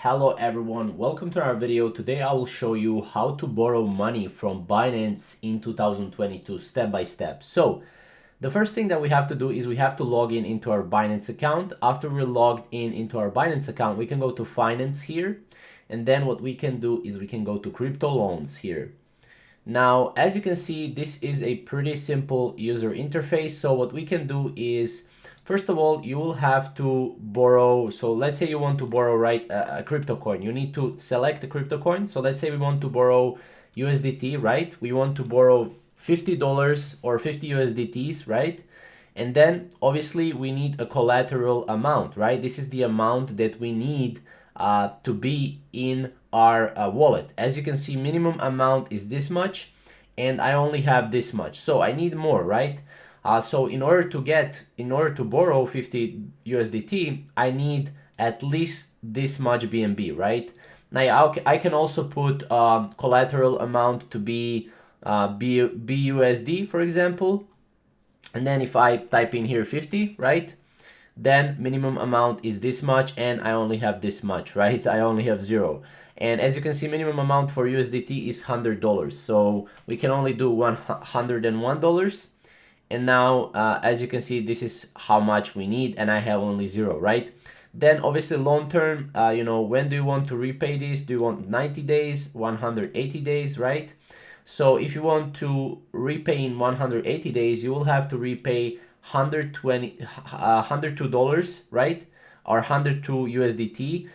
Hello everyone, welcome to our video. Today I will show you how to borrow money from Binance in 2022 step by step. So the first thing that we have to do is we have to log in into our Binance account. After we're logged in into our Binance account, we can go to finance here, and then what we can do is we can go to crypto loans here. Now, as you can see, this is a pretty simple user interface. So what we can do is, first of all, you will have to borrow. So let's say you want to borrow, right, a crypto coin. You need to select the crypto coin. So let's say we want to borrow USDT, right? We want to borrow $50 or 50 USDTs, right? And then obviously we need a collateral amount, right? This is the amount that we need to be in our wallet. As you can see, minimum amount is this much, and I only have this much, so I need more, right? So in order to borrow 50 USDT, I need at least this much BNB, right? Now I can also put collateral amount to be BUSD, for example, and then if I type in here 50, right? Then minimum amount is this much, and I only have this much, right? I only have 0. And as you can see, minimum amount for USDT is $100. So we can only do $101. And now, as you can see, this is how much we need, and I have only 0, right? Then obviously long term, when do you want to repay this? Do you want 90 days, 180 days, right? So if you want to repay in 180 days, you will have to repay $102, right? Or 102 USDT.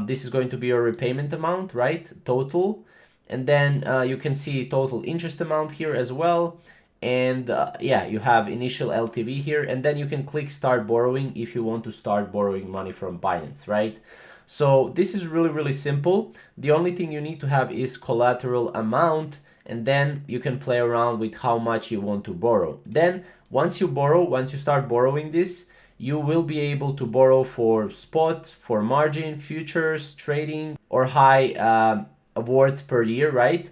This is going to be your repayment amount, right? Total. And then you can see total interest amount here as well. And yeah, you have initial LTV here, and then you can click start borrowing if you want to start borrowing money from Binance, right? So this is really simple. The only thing you need to have is collateral amount, and then you can play around with how much you want to borrow. Then once you start borrowing this, you will be able to borrow for spot, for margin, futures, trading, or high awards per year, right?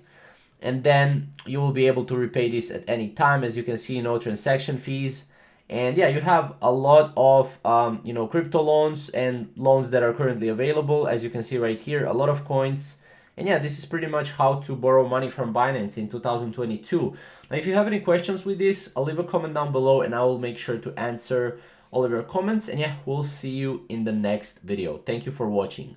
And then you will be able to repay this at any time. As you can see, no transaction fees. And yeah, you have a lot of crypto loans and loans that are currently available. As you can see right here, a lot of coins. And yeah, this is pretty much how to borrow money from Binance in 2022. Now, if you have any questions with this, I'll leave a comment down below and I will make sure to answer all of your comments. And yeah, we'll see you in the next video. Thank you for watching.